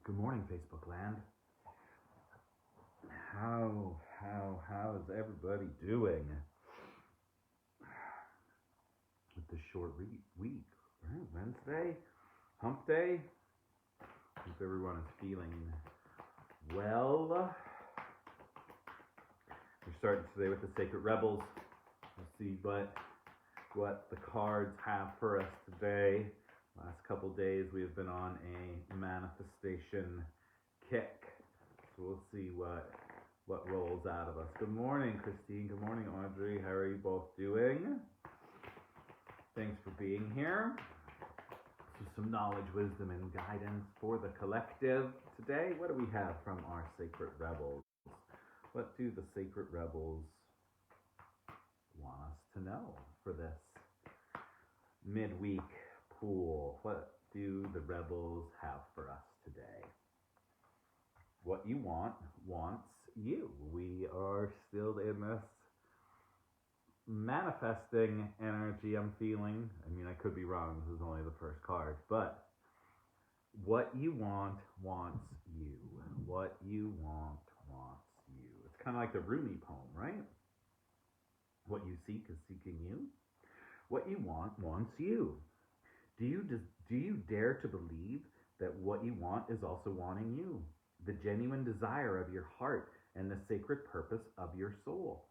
Good morning, Facebook land. How is everybody doing with this short week? Right, Wednesday, hump day. Hope everyone is feeling well. We're starting today with the Sacred Rebels. We'll see what the cards have for us today. Last couple days we have been on a manifestation kick. So we'll see what rolls out of us. Good morning, Christine. Good morning, Audrey. How are you both doing? Thanks for being here. So some knowledge, wisdom, and guidance for the collective. Today, what do we have from our Sacred Rebels? What do the Sacred Rebels want us to know for this midweek pool? What do the Rebels have for us today? What you want wants you. We are still in this manifesting energy I'm feeling. I mean, I could be wrong. This is only the first card. But what you want wants you. What you want wants you. It's kind of like the Rumi poem, right? What you seek is seeking you. What you want wants you. Do you dare to believe that what you want is also wanting you? The genuine desire of your heart and the sacred purpose of your soul.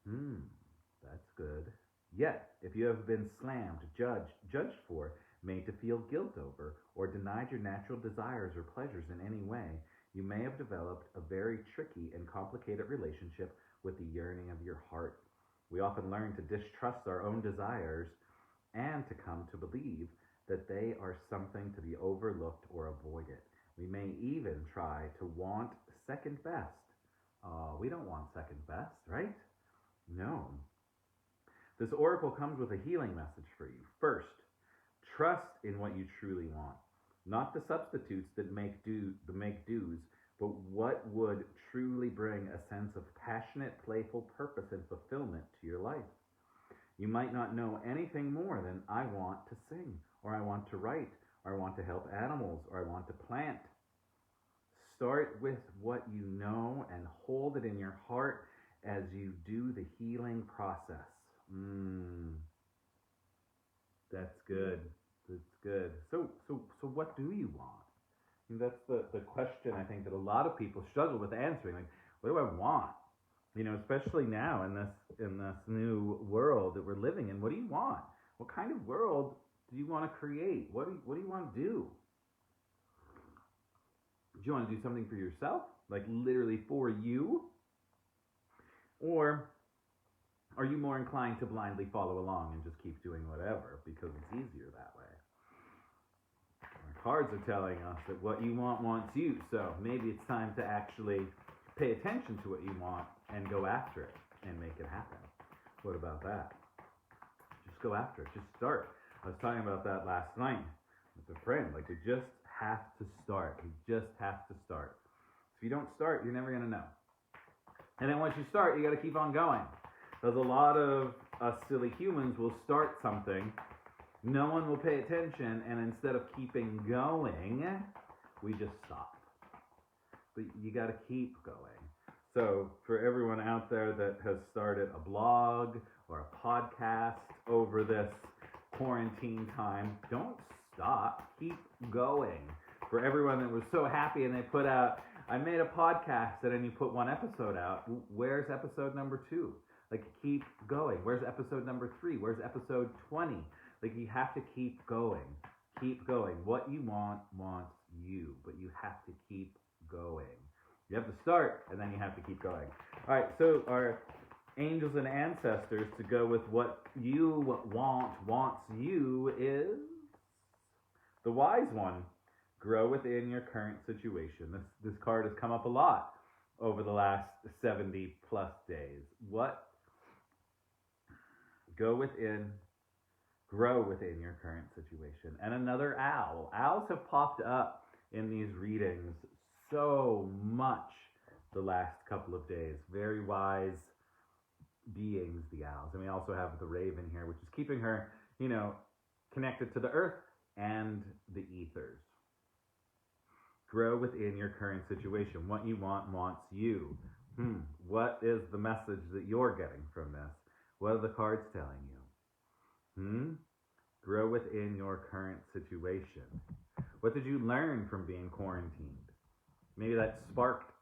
That's good. Yet, if you have been slammed, judged for, made to feel guilt over, or denied your natural desires or pleasures in any way, you may have developed a very tricky and complicated relationship with the yearning of your heart. We often learn to distrust our own desires and to come to believe that they are something to be overlooked or avoided. We may even try to want second best. We don't want second best, right? No. This oracle comes with a healing message for you. First, trust in what you truly want. Not the substitutes that make dues, but what would truly bring a sense of passionate, playful purpose and fulfillment to your life. You might not know anything more than I want to sing, or I want to write, or I want to help animals, or I want to plant. Start with what you know and hold it in your heart as you do the healing process. That's good. That's good. So what do you want? And that's the question I think that a lot of people struggle with answering. Like, what do I want? You know, especially now in this new world that we're living in. What do you want? What kind of world do you want to create? What do you want to do? Do you want to do something for yourself? Like literally for you? Or are you more inclined to blindly follow along and just keep doing whatever because it's easier that way? Our cards are telling us that what you want wants you, so maybe it's time to actually pay attention to what you want and go after it and make it happen. What about that? Just go after it. Just start. I was talking about that last night with a friend. Like, we just have to start. We just have to start. If you don't start, you're never going to know. And then once you start, you got to keep on going. Because a lot of us silly humans will start something, no one will pay attention, and instead of keeping going, we just stop. But you got to keep going. So for everyone out there that has started a blog or a podcast over this quarantine time, don't stop. Keep going. For everyone that was so happy and they put out, I made a podcast, and then you put one episode out. Where's episode number 2? Like, keep going. Where's episode number 3? Where's episode 20? Like, you have to keep going. Keep going. What you want wants you, but you have to keep going. You have to start, and then you have to keep going. All right, so our angels and ancestors, to go with what you want wants you, is the wise one. Grow within your current situation. This card has come up a lot over the last 70 plus days. Grow within your current situation. And another owl. Owls have popped up in these readings so much the last couple of days. Very wise beings, the owls. And we also have the raven here, which is keeping her, connected to the earth and the ethers. Grow within your current situation. What you want wants you. What is the message that you're getting from this? What are the cards telling you? Grow within your current situation. What did you learn from being quarantined? Maybe that sparked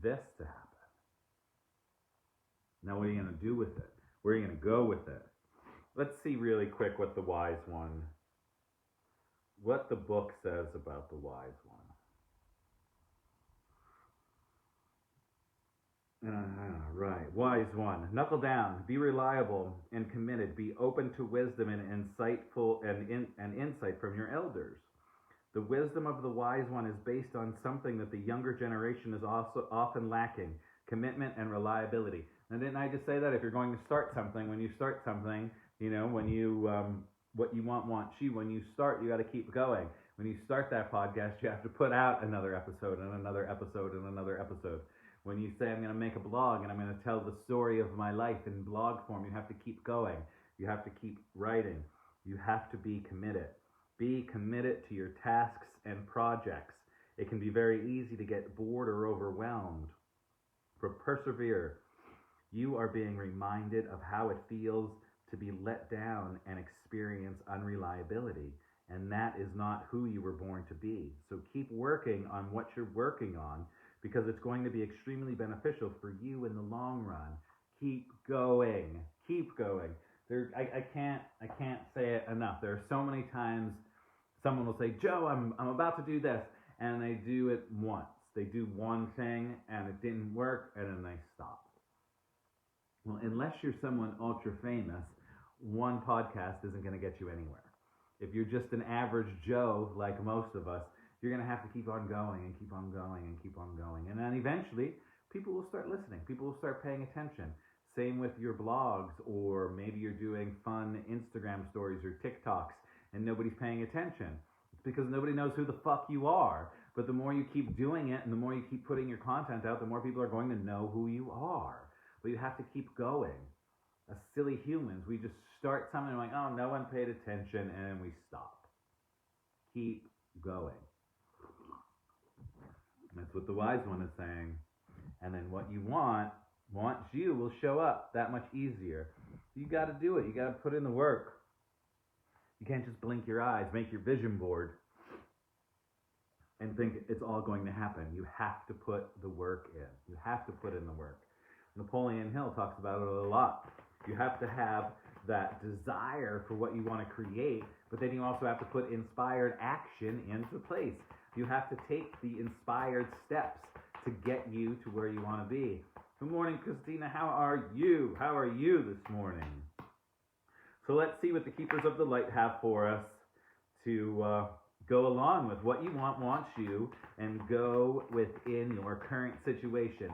this to happen. Now what are you going to do with it? Where are you going to go with it? Let's see really quick what the Wise One, what the book says about the Wise One. Right. Wise One. Knuckle down. Be reliable and committed. Be open to wisdom and insightful and insight from your elders. The wisdom of the Wise One is based on something that the younger generation is also often lacking: commitment and reliability. Now, didn't I just say that if you're going to start something, when you start something, when you what you want wants you. When you start, you got to keep going. When you start that podcast, you have to put out another episode and another episode and another episode. When you say, I'm going to make a blog and I'm going to tell the story of my life in blog form, you have to keep going. You have to keep writing. You have to be committed. Be committed to your tasks and projects. It can be very easy to get bored or overwhelmed. But persevere. You are being reminded of how it feels to be let down and experience unreliability. And that is not who you were born to be. So keep working on what you're working on, because it's going to be extremely beneficial for you in the long run. Keep going. Keep going. I can't say it enough. There are so many times someone will say, Joe, I'm about to do this, and they do it once. They do one thing, and it didn't work, and then they stop. Well, unless you're someone ultra famous, one podcast isn't going to get you anywhere. If you're just an average Joe, like most of us, you're going to have to keep on going and keep on going and keep on going. And then eventually, people will start listening. People will start paying attention. Same with your blogs, or maybe you're doing fun Instagram stories or TikToks and nobody's paying attention. It's because nobody knows who the fuck you are. But the more you keep doing it and the more you keep putting your content out, the more people are going to know who you are. But you have to keep going. As silly humans, we just start something like, oh, no one paid attention, and then we stop. Keep going. That's what the Wise One is saying. And then what you wants you will show up that much easier. You got to do it. You got to put in the work. You can't just blink your eyes, make your vision board, and think it's all going to happen. You have to put the work in. You have to put in the work. Napoleon Hill talks about it a lot. You have to have that desire for what you want to create, but then you also have to put inspired action into place. You have to take the inspired steps to get you to where you want to be. Good morning, Christina. How are you? How are you this morning? So let's see what the Keepers of the Light have for us to go along with. What you want wants you, and go within your current situation.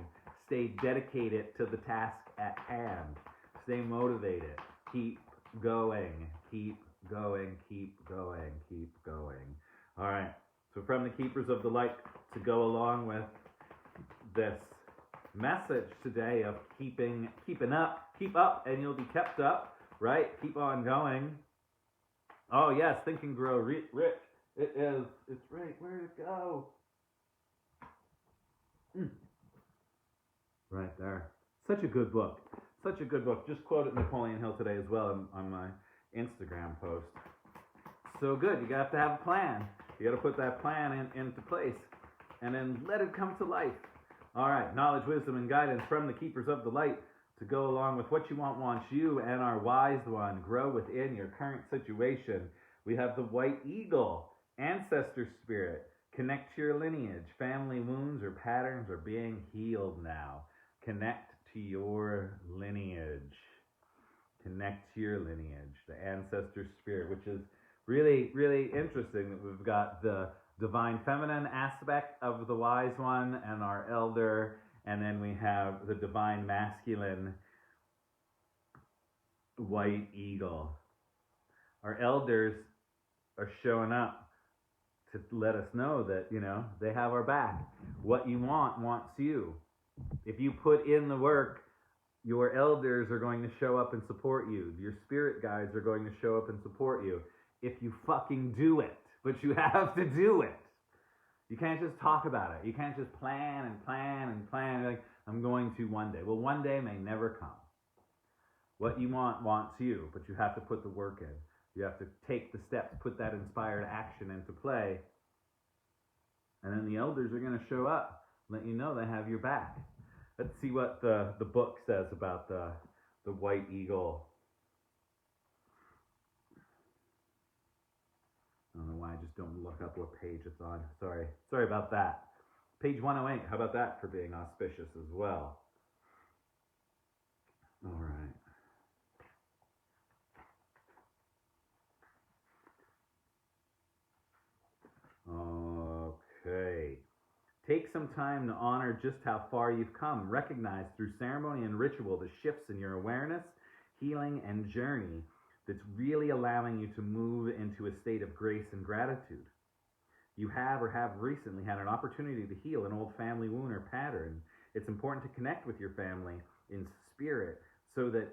Stay dedicated to the task at hand. Stay motivated. Keep going. Keep going. Keep going. Keep going. All right. So from the Keepers of the Light, to go along with this message today of keep up and you'll be kept up, right? Keep on going. Oh yes, Think and Grow Rich. It's right. Where'd it go? Right there. Such a good book. Such a good book. Just quoted Napoleon Hill today as well on my Instagram post. So good. You have to have a plan. You got to put that plan into place and then let it come to life. All right. Knowledge, wisdom, and guidance from the Keepers of the Light to go along with what you want wants you, and our Wise One. Grow within your current situation. We have the White Eagle, Ancestor Spirit. Connect to your lineage. Family wounds or patterns are being healed now. Connect to your lineage. Connect to your lineage. The Ancestor Spirit, which is really, really interesting that we've got the Divine Feminine aspect of the Wise One and our Elder, and then we have the Divine Masculine White Eagle. Our Elders are showing up to let us know that, they have our back. What you want wants you. If you put in the work, your elders are going to show up and support you. Your spirit guides are going to show up and support you. If you fucking do it. But you have to do it. You can't just talk about it. You can't just plan and plan and plan. Like, I'm going to one day. Well, one day may never come. What you want wants you, but you have to put the work in. You have to take the steps, put that inspired action into play. And then the elders are going to show up, let you know they have your back. Let's see what the book says about the white eagle. I don't know why I just don't look up what page it's on. Sorry about that. Page 108. How about that for being auspicious as well? All right. Okay. Take some time to honor just how far you've come. Recognize through ceremony and ritual the shifts in your awareness, healing, and journey that's really allowing you to move into a state of grace and gratitude. You have or have recently had an opportunity to heal an old family wound or pattern. It's important to connect with your family in spirit so that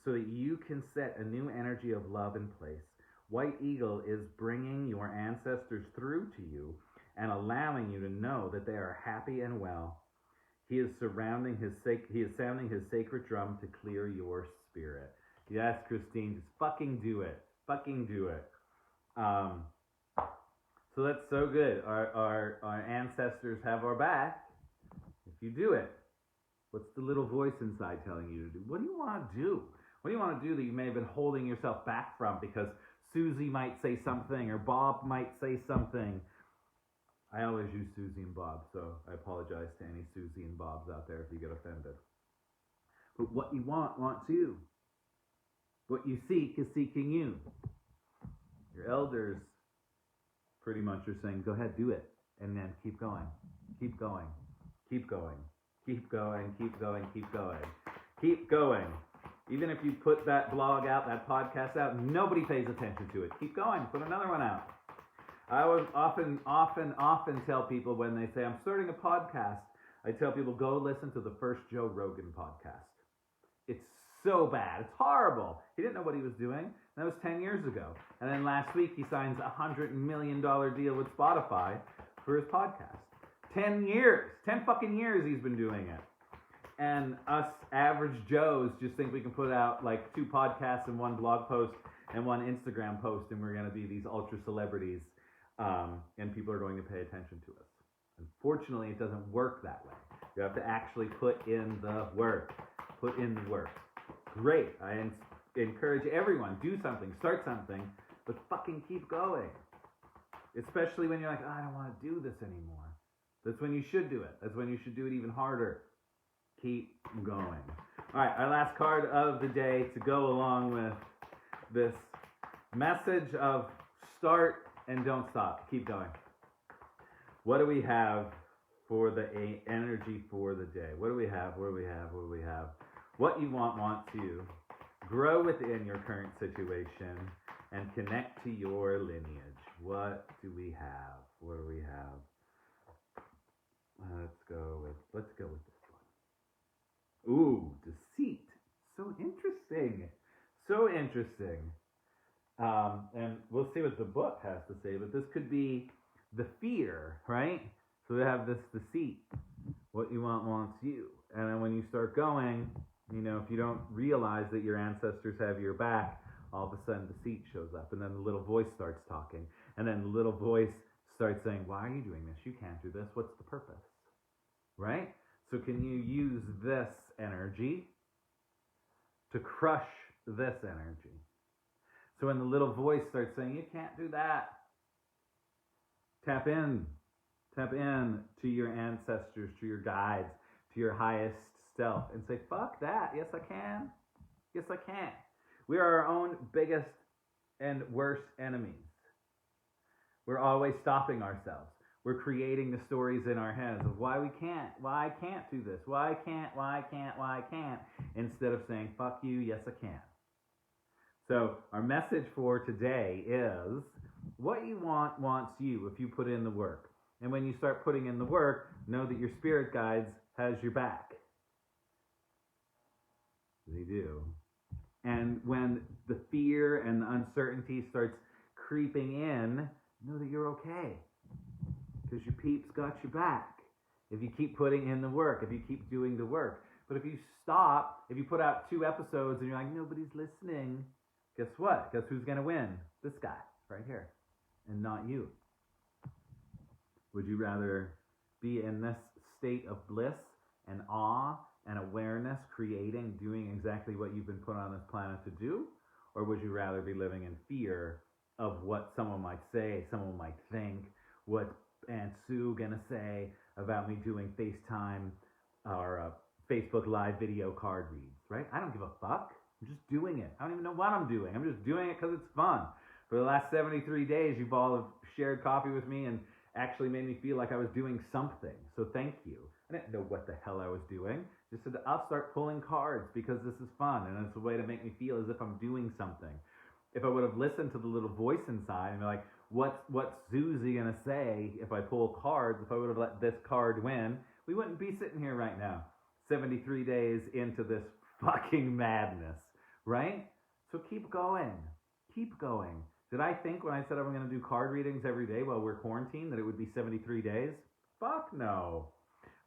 you can set a new energy of love in place. White Eagle is bringing your ancestors through to you and allowing you to know that they are happy and well. He is sounding his sacred drum to clear your spirit. Yes, Christine, just fucking do it. Fucking do it. So that's so good. Our ancestors have our back. If you do it, what's the little voice inside telling you to do? What do you want to do? What do you want to do that you may have been holding yourself back from because Susie might say something or Bob might say something? I always use Susie and Bob, so I apologize to any Susie and Bobs out there if you get offended. But what you want wants you. What you seek is seeking you. Your elders pretty much are saying, go ahead, do it. And then keep going. Keep going. Keep going. Keep going. Keep going. Keep going. Keep going. Even if you put that blog out, that podcast out, nobody pays attention to it. Keep going. Put another one out. I would often tell people when they say, I'm starting a podcast, I tell people, go listen to the first Joe Rogan podcast. It's so bad. It's horrible. He didn't know what he was doing. That was 10 years ago. And then last week, he signs a $100 million deal with Spotify for his podcast. 10 years. 10 fucking years he's been doing it. And us average Joes just think we can put out like 2 podcasts and 1 blog post and 1 Instagram post, and we're going to be these ultra celebrities. And people are going to pay attention to us. Unfortunately, it doesn't work that way. You have to actually put in the work. Put in the work. Great. I encourage everyone, do something, start something, but fucking keep going. Especially when you're like, I don't want to do this anymore. That's when you should do it. That's when you should do it even harder. Keep going. All right, our last card of the day to go along with this message of start and don't stop. Keep going. What do we have for the energy for the day? What do we have? What do we have? What do we have? What you want wants you. Grow within your current situation and connect to your lineage. What do we have? What do we have? Let's go with this one. Ooh, deceit. So interesting. So interesting. And we'll see what the book has to say, but this could be the fear, right? So we have this deceit. What you want wants you. And then when you start going, you know, if you don't realize that your ancestors have your back, all of a sudden deceit shows up. And then the little voice starts talking. And then the little voice starts saying, why are you doing this? You can't do this. What's the purpose? Right? So can you use this energy to crush this energy? So when the little voice starts saying, you can't do that, tap in to your ancestors, to your guides, to your highest self, and say, fuck that. Yes, I can. Yes, I can. We are our own biggest and worst enemies. We're always stopping ourselves. We're creating the stories in our heads of why we can't, why I can't do this, why I can't, instead of saying, fuck you, yes, I can. So our message for today is what you want wants you if you put in the work. And when you start putting in the work, know that your spirit guides has your back. They do. And when the fear and the uncertainty starts creeping in, know that you're okay. because your peeps got your back. If you keep putting in the work, if you keep doing the work. But if you stop, if you put out 2 episodes and you're like, nobody's listening, guess what? Guess who's going to win? This guy right here, and not you. Would you rather be in this state of bliss and awe and awareness, creating, doing exactly what you've been put on this planet to do? Or would you rather be living in fear of what someone might say, someone might think, what Aunt Sue gonna say about me doing FaceTime or Facebook Live video card reads, right? I don't give a fuck. I'm just doing it. I don't even know what I'm doing. I'm just doing it because it's fun. For the last 73 days, you've all have shared coffee with me and actually made me feel like I was doing something. So thank you. I didn't know what the hell I was doing. Just said, I'll start pulling cards because this is fun and it's a way to make me feel as if I'm doing something. If I would have listened to the little voice inside and be like, what's Susie gonna say if I pull cards? If I would have let this card win, we wouldn't be sitting here right now, 73 days into this fucking madness, right? So keep going. Keep going. Did I think when I said I'm going to do card readings every day while we're quarantined that it would be 73 days? Fuck no.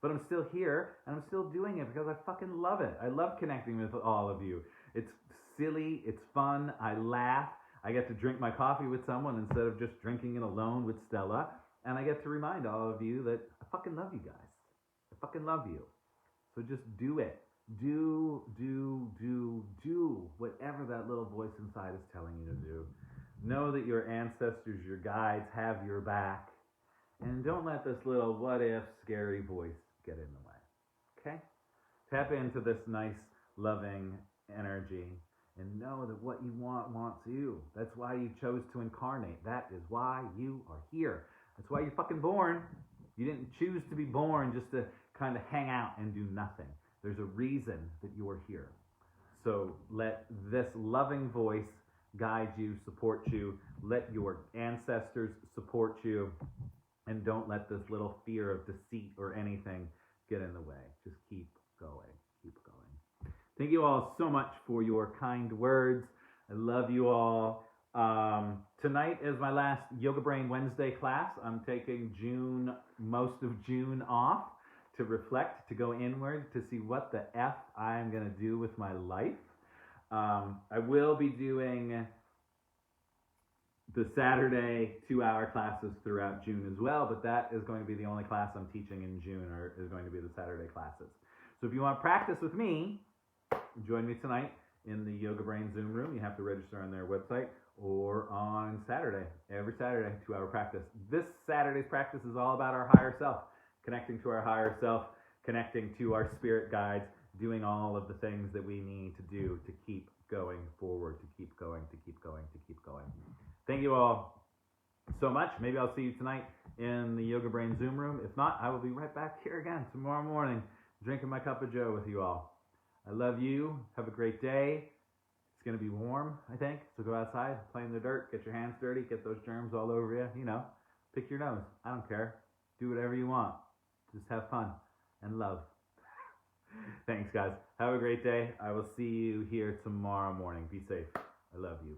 But I'm still here and I'm still doing it because I fucking love it. I love connecting with all of you. It's silly. It's fun. I laugh. I get to drink my coffee with someone instead of just drinking it alone with Stella. And I get to remind all of you that I fucking love you guys. I fucking love you. So just do it. Do whatever that little voice inside is telling you to do. Know that your ancestors, your guides have your back. And don't let this little what if scary voice get in the way. Okay? Tap into this nice, loving energy and know that what you want wants you. That's why you chose to incarnate. That is why you are here. That's why you're fucking born. You didn't choose to be born just to kind of hang out and do nothing. There's a reason that you're here. So let this loving voice guide you, support you. Let your ancestors support you. And don't let this little fear of deceit or anything get in the way. Just keep going. Keep going. Thank you all so much for your kind words. I love you all. Tonight is my last Yoga Brain Wednesday class. I'm taking most of June off to reflect, to go inward, to see what the F I'm going to do with my life. I will be doing the Saturday 2-hour classes throughout June as well, but that is going to be the only class I'm teaching in June, or is going to be the Saturday classes. So if you want to practice with me, join me tonight in the Yoga Brain Zoom room. You have to register on their website, or on Saturday, every Saturday, 2-hour practice. This Saturday's practice is all about our higher self, connecting to our higher self, connecting to our spirit guides, doing all of the things that we need to do to keep going forward, to keep going, to keep going, to keep going. Thank you all so much. Maybe I'll see you tonight in the Yoga Brain Zoom room. If not, I will be right back here again tomorrow morning, drinking my cup of joe with you all. I love you. Have a great day. It's going to be warm, I think, so go outside, play in the dirt, get your hands dirty, get those germs all over you, you know, pick your nose. I don't care. Do whatever you want. Just have fun and love. Thanks, guys. Have a great day. I will see you here tomorrow morning. Be safe. I love you.